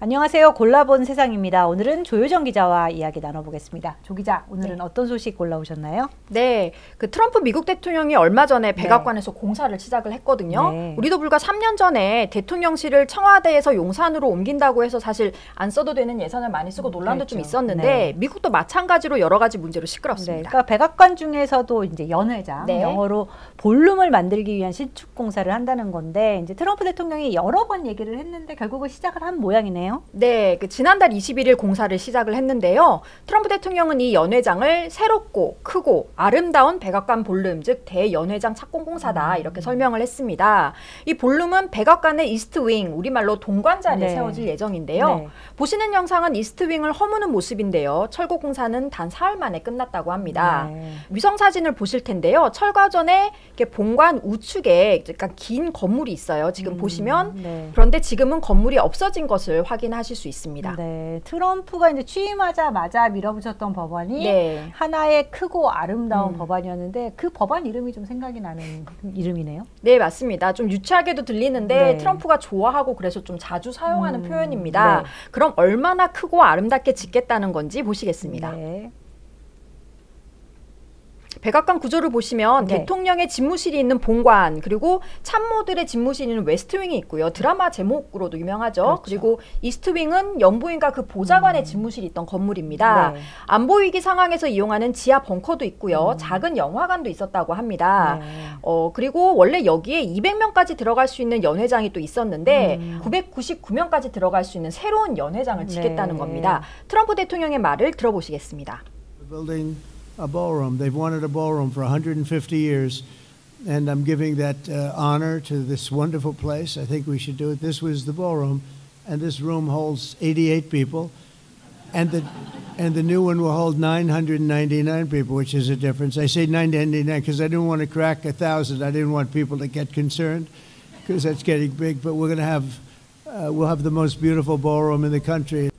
안녕하세요. 골라본 세상입니다. 오늘은 조효정 기자와 이야기 나눠보겠습니다. 조 기자, 오늘은 어떤 소식 골라오셨나요? 네, 그 트럼프 미국 대통령이 얼마 전에 백악관에서 공사를 시작을 했거든요. 우리도 불과 3년 전에 대통령실을 청와대에서 용산으로 옮긴다고 해서 사실 안 써도 되는 예산을 많이 쓰고 논란도 좀 있었는데 미국도 마찬가지로 여러 가지 문제로 시끄럽습니다. 그러니까 백악관 중에서도 이제 연회장, 영어로 볼룸을 만들기 위한 신축 공사를 한다는 건데 이제 트럼프 대통령이 여러 번 얘기를 했는데 결국은 시작을 한 모양이네요. 네, 그 지난달 21일 공사를 시작을 했는데요. 트럼프 대통령은 이 연회장을 새롭고 크고 아름다운 백악관 볼룸, 즉 대연회장 착공공사다 이렇게 설명을 했습니다. 이 볼룸은 백악관의 이스트 윙, 우리말로 동관자리에 세워질 예정인데요. 보시는 영상은 이스트 윙을 허무는 모습인데요. 철거 공사는 단 사흘 만에 끝났다고 합니다. 위성 사진을 보실 텐데요. 철거전에 이렇게 본관 우측에 약간 긴 건물이 있어요. 지금 보시면 그런데 지금은 건물이 없어진 것을 확인하실 수 있습니다. 네, 트럼프가 이제 취임하자마자 밀어붙였던 법안이 하나의 크고 아름다운 법안이었는데 그 법안 이름이 좀 생각이 나는 이름이네요. 네, 맞습니다. 좀 유치하게도 들리는데 트럼프가 좋아하고 그래서 좀 자주 사용하는 표현입니다. 그럼 얼마나 크고 아름답게 짓겠다는 건지 보시겠습니다. 백악관 구조를 보시면 대통령의 집무실이 있는 본관, 그리고 참모들의 집무실이 있는 웨스트윙이 있고요. 드라마 제목으로도 유명하죠. 그리고 이스트윙은 연부인과 그 보좌관의 집무실이 있던 건물입니다. 안보위기 상황에서 이용하는 지하 벙커도 있고요. 작은 영화관도 있었다고 합니다. 그리고 원래 여기에 200명까지 들어갈 수 있는 연회장이 또 있었는데 999명까지 들어갈 수 있는 새로운 연회장을 짓겠다는 겁니다. 트럼프 대통령의 말을 들어보시겠습니다. A ballroom. They've wanted a ballroom for 150 years, and I'm giving that honor to this wonderful place. I think we should do it. This was the ballroom, and this room holds 88 people, and the new one will hold 999 people, which is a difference. I say 999 because I didn't want to crack 1,000. I didn't want people to get concerned because that's getting big. But we're going to have we'll have the most beautiful ballroom in the country.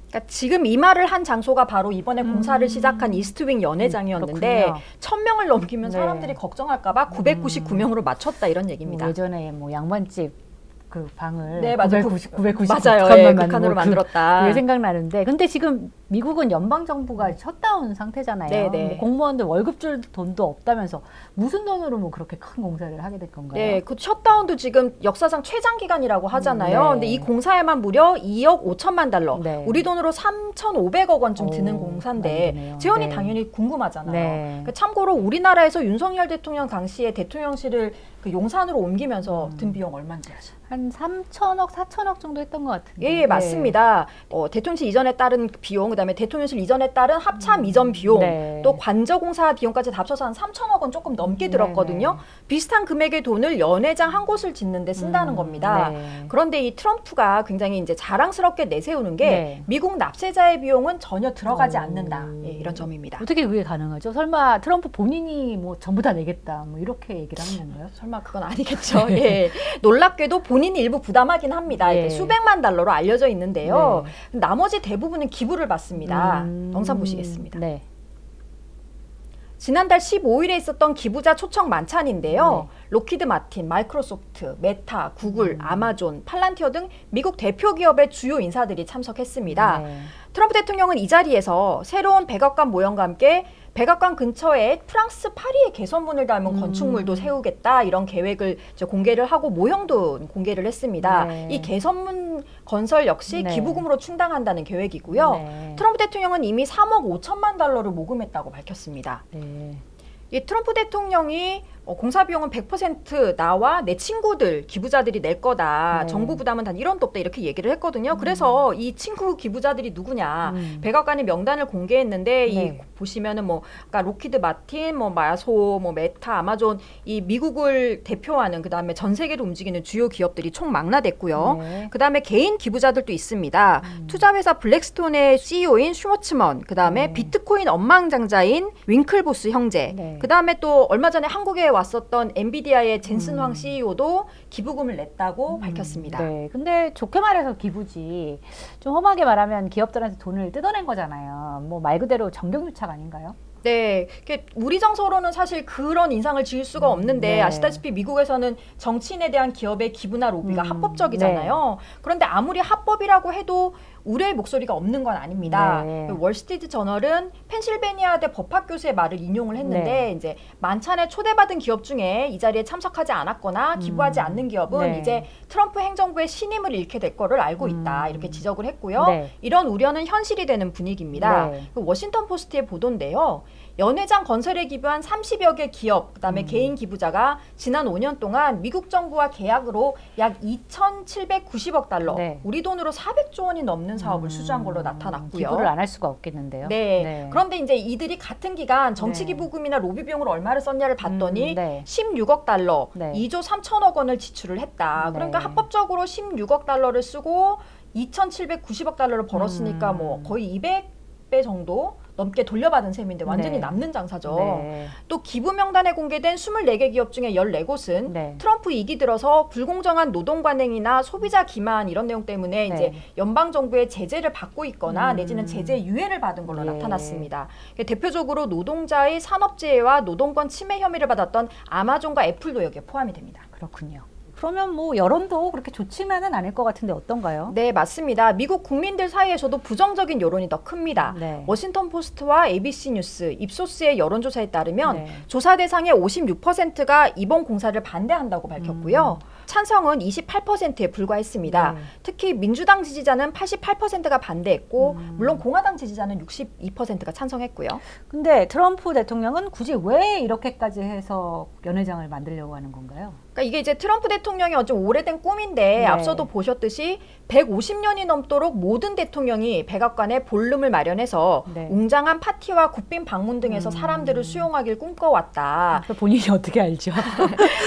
그러니까 지금 이 말을 한 장소가 바로 이번에 공사를 시작한 이스트윙 연회장이었는데 1,000명을 넘기면 사람들이 걱정할까 봐 999명으로 맞췄다 이런 얘기입니다. 예전에 뭐 양반집 그 방을 999 맞아요. 극한으로 만들었다. 그게 생각나는데 근데 지금 미국은 연방정부가 셧다운 상태잖아요. 뭐 공무원들 월급 줄 돈도 없다면서 무슨 돈으로 뭐 그렇게 큰 공사를 하게 될 건가요? 네, 그 셧다운도 지금 역사상 최장 기간이라고 하잖아요. 근데 이 공사에만 무려 2억 5천만 달러, 우리 돈으로 3,500억 원쯤 드는 공사인데 재원이 당연히 궁금하잖아요. 그러니까 참고로 우리나라에서 윤석열 대통령 당시에 대통령실을 그 용산으로 옮기면서 든 비용 얼마인지 아세요? 한 3천억, 4천억 정도 했던 것 같은데. 예, 맞습니다. 대통령실 이전에 따른 비용, 그다음에 대통령실 이전에 따른 합참 이전 비용, 또 관저공사 비용까지 다 합쳐서 한 3천억 원 조금 넘게 들었거든요. 비슷한 금액의 돈을 연회장 한 곳을 짓는 데 쓴다는 겁니다. 그런데 이 트럼프가 굉장히 이제 자랑스럽게 내세우는 게 미국 납세자의 비용은 전혀 들어가지 않는다. 이런 점입니다. 어떻게 그게 가능하죠? 설마 트럼프 본인이 뭐 전부 다 내겠다, 뭐 이렇게 얘기를 하는 건가요? 설마 그건 아니겠죠. 놀랍게도 본인이 일부 부담하긴 합니다. 수백만 달러로 알려져 있는데요. 나머지 대부분은 기부를 받습니다. 영상 보시겠습니다. 지난달 15일에 있었던 기부자 초청 만찬인데요. 로키드 마틴, 마이크로소프트, 메타, 구글, 아마존, 팔란티어 등 미국 대표 기업의 주요 인사들이 참석했습니다. 트럼프 대통령은 이 자리에서 새로운 백악관 모형과 함께 백악관 근처에 프랑스 파리의 개선문을 닮은 건축물도 세우겠다 이런 계획을 이제 공개를 하고 모형도 공개를 했습니다. 이 개선문 건설 역시 기부금으로 충당한다는 계획이고요. 트럼프 대통령은 이미 3억 5천만 달러를 모금했다고 밝혔습니다. 이 트럼프 대통령이 공사 비용은 100% 나와 내 친구들, 기부자들이 낼 거다. 정부 부담은 단 1원도 없다. 이렇게 얘기를 했거든요. 그래서 이 친구 기부자들이 누구냐. 백악관의 명단을 공개했는데 이 보시면은 뭐 아까 로키드 마틴, 뭐 마소, 뭐 메타, 아마존 이 미국을 대표하는 그다음에 전 세계를 움직이는 주요 기업들이 총 망라됐고요. 그다음에 개인 기부자들도 있습니다. 투자회사 블랙스톤의 CEO인 슈워츠먼, 그다음에 비트코인 엄망장자인 윙클보스 형제, 그다음에 또 얼마 전에 한국에 왔었던 엔비디아의 젠슨 황 CEO도 기부금을 냈다고 밝혔습니다. 근데 좋게 말해서 기부지, 좀 험하게 말하면 기업들한테 돈을 뜯어낸 거잖아요. 뭐 말 그대로 정경유착 아닌가요? 네, 우리 정서로는 사실 그런 인상을 지을 수가 없는데 네. 아시다시피 미국에서는 정치인에 대한 기업의 기부나 로비가 합법적이잖아요. 네. 그런데 아무리 합법이라고 해도 우려의 목소리가 없는 건 아닙니다. 네. 월스트리트 저널은 펜실베니아대 법학 교수의 말을 인용을 했는데 네. 이제 만찬에 초대받은 기업 중에 이 자리에 참석하지 않았거나 기부하지 않는 기업은 네. 이제 트럼프 행정부의 신임을 잃게 될 거를 알고 있다 이렇게 지적을 했고요. 네. 이런 우려는 현실이 되는 분위기입니다. 네. 그 워싱턴 포스트의 보도인데요. 연회장 건설에 기부한 30여 개 기업, 그다음에 개인 기부자가 지난 5년 동안 미국 정부와 계약으로 약 2,790억 달러, 네. 우리 돈으로 400조 원이 넘는 사업을 수주한 걸로 나타났고요. 기부를 안 할 수가 없겠는데요. 네. 네. 그런데 이제 이들이 같은 기간 정치기부금이나 로비 비용으로 얼마를 썼냐를 봤더니 네. 16억 달러, 네. 2조 3천억 원을 지출을 했다. 네. 그러니까 합법적으로 16억 달러를 쓰고 2,790억 달러를 벌었으니까 뭐 거의 200배 정도 넘게 돌려받은 셈인데 완전히 네. 남는 장사죠. 네. 또 기부 명단에 공개된 24개 기업 중에 14곳은 네. 트럼프 2기 들어서 불공정한 노동 관행이나 소비자 기만 이런 내용 때문에 네. 이제 연방 정부의 제재를 받고 있거나 내지는 제재 유예를 받은 걸로 예. 나타났습니다. 대표적으로 노동자의 산업재해와 노동권 침해 혐의를 받았던 아마존과 애플도 여기에 포함이 됩니다. 그렇군요. 그러면 뭐 여론도 그렇게 좋지만은 않을 것 같은데 어떤가요? 네, 맞습니다. 미국 국민들 사이에서도 부정적인 여론이 더 큽니다. 네. 워싱턴 포스트와 ABC 뉴스, 입소스의 여론조사에 따르면 네. 조사 대상의 56%가 이번 공사를 반대한다고 밝혔고요. 찬성은 28%에 불과했습니다. 네. 특히 민주당 지지자는 88%가 반대했고 물론 공화당 지지자는 62%가 찬성했고요. 근데 트럼프 대통령은 굳이 왜 이렇게까지 해서 연회장을 만들려고 하는 건가요? 그러니까 이게 이제 트럼프 대통령의 좀 오래된 꿈인데 네. 앞서도 보셨듯이 150년이 넘도록 모든 대통령이 백악관에 볼룸을 마련해서 네. 웅장한 파티와 국빈 방문 등에서 사람들을 수용하길 꿈꿔왔다. 본인이 어떻게 알죠?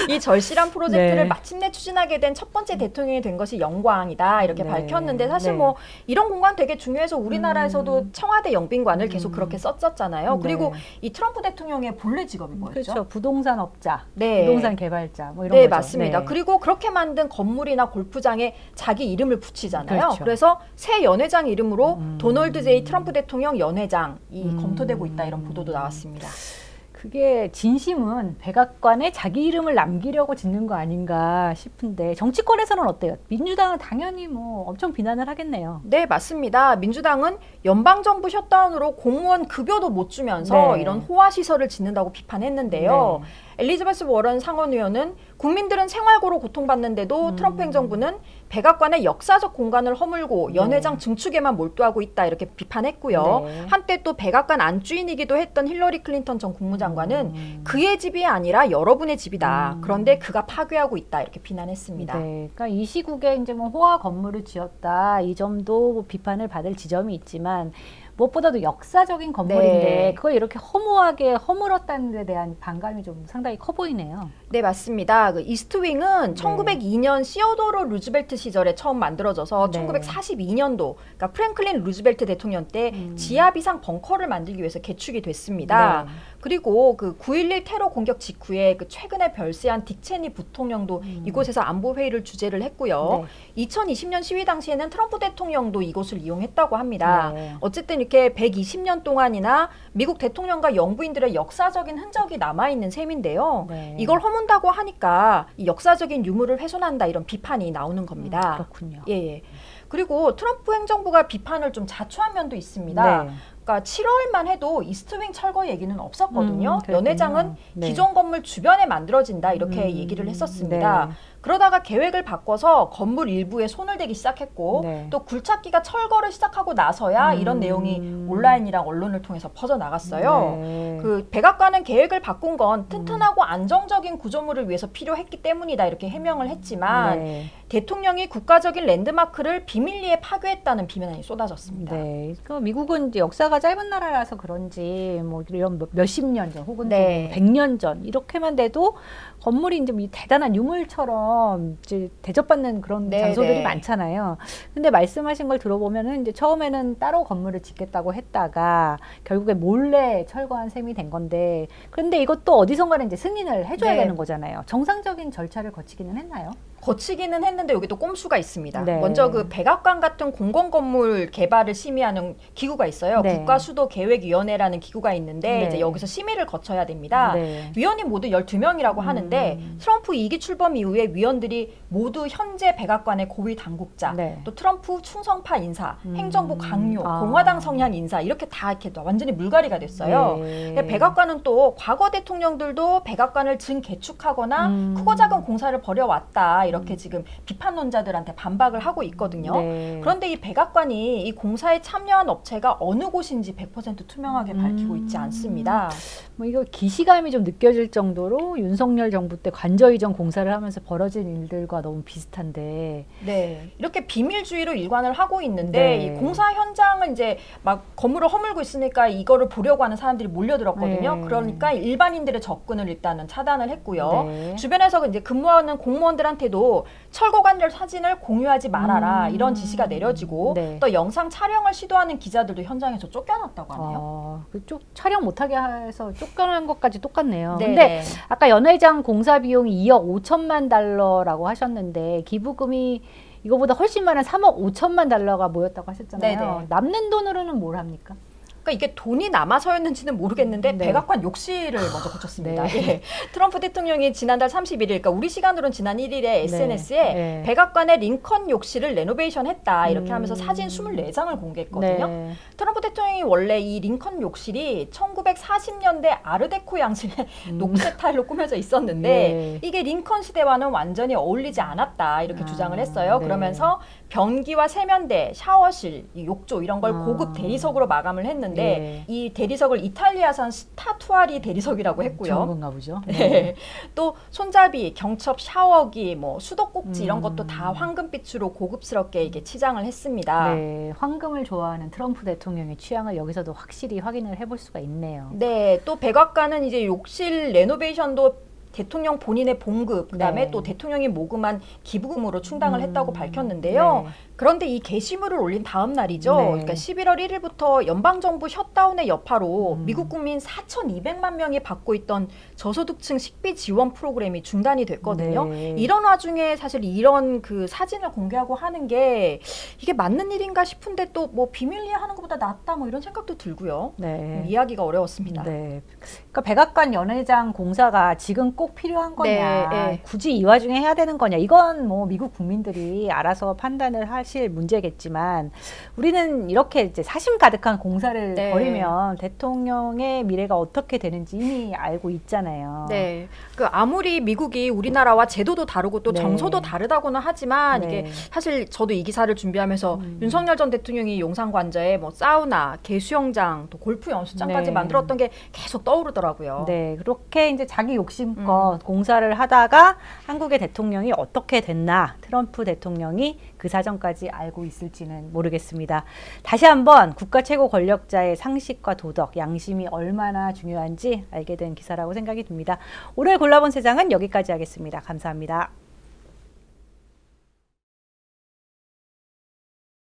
이 절실한 프로젝트를 네. 마침내 추진하게 된 첫 번째 대통령이 된 것이 영광이다 이렇게 네. 밝혔는데 사실 네. 뭐 이런 공간 되게 중요해서 우리나라에서도 청와대 영빈관을 계속 그렇게 썼었잖아요. 네. 그리고 이 트럼프 대통령의 본래 직업이 뭐였죠? 그렇죠. 부동산 업자, 네. 부동산 개발자 뭐 이런 네, 거죠. 맞습니다. 네. 그리고 그렇게 만든 건물이나 골프장에 자기 이름을 붙이잖아요. 그렇죠. 그래서 새 연회장 이름으로 도널드 제이 트럼프 대통령 연회장이 검토되고 있다 이런 보도도 나왔습니다. 그게 진심은 백악관에 자기 이름을 남기려고 짓는 거 아닌가 싶은데 정치권에서는 어때요? 민주당은 당연히 뭐 엄청 비난을 하겠네요. 네, 맞습니다. 민주당은 연방정부 셧다운으로 공무원 급여도 못 주면서 네. 이런 호화시설을 짓는다고 비판했는데요. 네. 엘리자베스 워런 상원의원은 국민들은 생활고로 고통받는데도 트럼프 행정부는 백악관의 역사적 공간을 허물고 연회장 증축에만 몰두하고 있다 이렇게 비판했고요. 네. 한때 또 백악관 안주인이기도 했던 힐러리 클린턴 전 국무장관은 그의 집이 아니라 여러분의 집이다. 그런데 그가 파괴하고 있다 이렇게 비난했습니다. 네, 그러니까 이 시국에 이제 뭐 호화 건물을 지었다 이 점도 비판을 받을 지점이 있지만 무엇보다도 역사적인 건물인데 네. 그걸 이렇게 허무하게 허물었다는 데 대한 반감이 좀 상당히 커 보이네요. 네, 맞습니다. 그 이스트윙은 1902년 시어도르 루즈벨트 시절에 처음 만들어져서 네. 1942년도, 그러니까 프랭클린 루즈벨트 대통령 때 지하 비상 벙커를 만들기 위해서 개축이 됐습니다. 네. 그리고 그 9.11 테러 공격 직후에 그 최근에 별세한 딕 체니 부통령도 이곳에서 안보 회의를 주재를 했고요. 네. 2020년 시위 당시에는 트럼프 대통령도 이곳을 이용했다고 합니다. 네. 어쨌든 이렇게 120년 동안이나 미국 대통령과 영부인들의 역사적인 흔적이 남아있는 셈인데요. 네. 이걸 허문다고 하니까 이 역사적인 유물을 훼손한다 이런 비판이 나오는 겁니다. 그렇군요. 예. 그리고 트럼프 행정부가 비판을 좀 자초한 면도 있습니다. 네. 그러니까 7월만 해도 이스트윙 철거 얘기는 없었거든요. 그랬군요. 연회장은 네. 기존 건물 주변에 만들어진다 이렇게 얘기를 했었습니다. 네. 그러다가 계획을 바꿔서 건물 일부에 손을 대기 시작했고 네. 또 굴착기가 철거를 시작하고 나서야 이런 내용이 온라인이랑 언론을 통해서 퍼져나갔어요. 네. 그 백악관은 계획을 바꾼 건 튼튼하고 안정적인 구조물을 위해서 필요했기 때문이다 이렇게 해명을 했지만 네. 대통령이 국가적인 랜드마크를 비밀리에 파괴했다는 비난이 쏟아졌습니다. 네. 그 미국은 이제 역사가 짧은 나라라서 그런지 뭐 이런 몇십 년 전 혹은 네. 100년 전 이렇게만 돼도 건물이 이제 대단한 유물처럼 이제 대접받는 그런 네, 장소들이 네. 많잖아요. 근데 말씀하신 걸 들어보면은 이제 처음에는 따로 건물을 짓겠다고 했다가 결국에 몰래 철거한 셈이 된 건데, 그런데 이것도 어디선가는 이제 승인을 해줘야 네. 되는 거잖아요. 정상적인 절차를 거치기는 했나요? 거치기는 했는데 여기 또 꼼수가 있습니다. 네. 먼저 그 백악관 같은 공공 건물 개발을 심의하는 기구가 있어요. 네. 국가수도계획위원회라는 기구가 있는데 네. 이제 여기서 심의를 거쳐야 됩니다. 네. 위원이 모두 12명이라고 하는데 트럼프 2기 출범 이후에 위원들이 모두 현재 백악관의 고위 당국자, 네. 또 트럼프 충성파 인사, 행정부 강요, 아. 공화당 성향 인사 이렇게 다 이렇게 완전히 물갈이가 됐어요. 네. 근데 백악관은 또 과거 대통령들도 백악관을 증개축하거나 크고 작은 공사를 벌여왔다 이렇게 지금 비판론자들한테 반박을 하고 있거든요. 네. 그런데 이 백악관이 이 공사에 참여한 업체가 어느 곳인지 100% 투명하게 밝히고 있지 않습니다. 뭐 이거 기시감이 좀 느껴질 정도로 윤석열 정부 때 관저 이전 공사를 하면서 벌어진 일들과 너무 비슷한데. 네, 이렇게 비밀주의로 일관을 하고 있는데 네. 이 공사 현장을 이제 막 건물을 허물고 있으니까 이거를 보려고 하는 사람들이 몰려들었거든요. 네. 그러니까 일반인들의 접근을 일단은 차단을 했고요. 네. 주변에서 이제 근무하는 공무원들한테도 철거 관련 사진을 공유하지 말아라 이런 지시가 내려지고 네. 또 영상 촬영을 시도하는 기자들도 현장에서 쫓겨났다고 하네요. 그쪽 촬영 못하게 해서 쫓겨난 것까지 똑같네요. 네, 근데 네. 아까 연회장 공사 비용이 2억 5천만 달러라고 하셨는데 기부금이 이거보다 훨씬 많은 3억 5천만 달러가 모였다고 하셨잖아요. 네네. 남는 돈으로는 뭘 합니까? 그러니까 이게 돈이 남아서였는지는 모르겠는데 네. 백악관 욕실을 먼저 고쳤습니다. 네. 예. 트럼프 대통령이 지난달 31일, 그러니까 우리 시간으로는 지난 1일에 SNS에 네. 백악관의 링컨 욕실을 레노베이션했다 이렇게 하면서 사진 24장을 공개했거든요. 네. 트럼프 대통령이 원래 이 링컨 욕실이 1940년대 아르데코 양식의 녹색 타일로 꾸며져 있었는데 네. 이게 링컨 시대와는 완전히 어울리지 않았다 이렇게 주장을 했어요. 네. 그러면서 변기와 세면대, 샤워실, 이 욕조 이런 걸 고급 대리석으로 마감을 했는데 네. 이 대리석을 이탈리아산 스타투아리 대리석이라고 했고요. 좋은 건가 보죠. 네. 또 손잡이, 경첩, 샤워기, 뭐 수도꼭지 이런 것도 다 황금빛으로 고급스럽게 이게 치장을 했습니다. 네, 황금을 좋아하는 트럼프 대통령의 취향을 여기서도 확실히 확인을 해볼 수가 있네요. 네, 또 백악관은 이제 욕실 레노베이션도 대통령 본인의 봉급, 그다음에 네. 또 대통령이 모금한 기부금으로 충당을 했다고 밝혔는데요. 네. 그런데 이 게시물을 올린 다음 날이죠. 네. 그러니까 11월 1일부터 연방정부 셧다운의 여파로 미국 국민 4,200만 명이 받고 있던 저소득층 식비 지원 프로그램이 중단이 됐거든요. 네. 이런 와중에 사실 이런 그 사진을 공개하고 하는 게 이게 맞는 일인가 싶은데 또 뭐 비밀리에 하는 것보다 낫다 뭐 이런 생각도 들고요. 네. 이해하기가 어려웠습니다. 네. 그러니까 백악관 연회장 공사가 지금 꼭 필요한 거냐, 네, 네. 굳이 이 와중에 해야 되는 거냐, 이건 뭐 미국 국민들이 알아서 판단을 하실 문제겠지만 우리는 이렇게 이제 사심 가득한 공사를 네. 벌이면 대통령의 미래가 어떻게 되는지 이미 알고 있잖아요. 네, 그 아무리 미국이 우리나라와 제도도 다르고 또 네. 정서도 다르다고는 하지만 네. 이게 사실 저도 이 기사를 준비하면서 윤석열 전 대통령이 용산관저에 뭐 사우나, 개수영장, 또 골프 연습장까지 네. 만들었던 게 계속 떠오르더라고요. 네, 그렇게 이제 자기 욕심껏 공사를 하다가 한국의 대통령이 어떻게 됐나, 트럼프 대통령이 그 사정까지 알고 있을지는 모르겠습니다. 다시 한번 국가 최고 권력자의 상식과 도덕, 양심이 얼마나 중요한지 알게 된 기사라고 생각이 듭니다. 오늘 골라본 세상은 여기까지 하겠습니다. 감사합니다.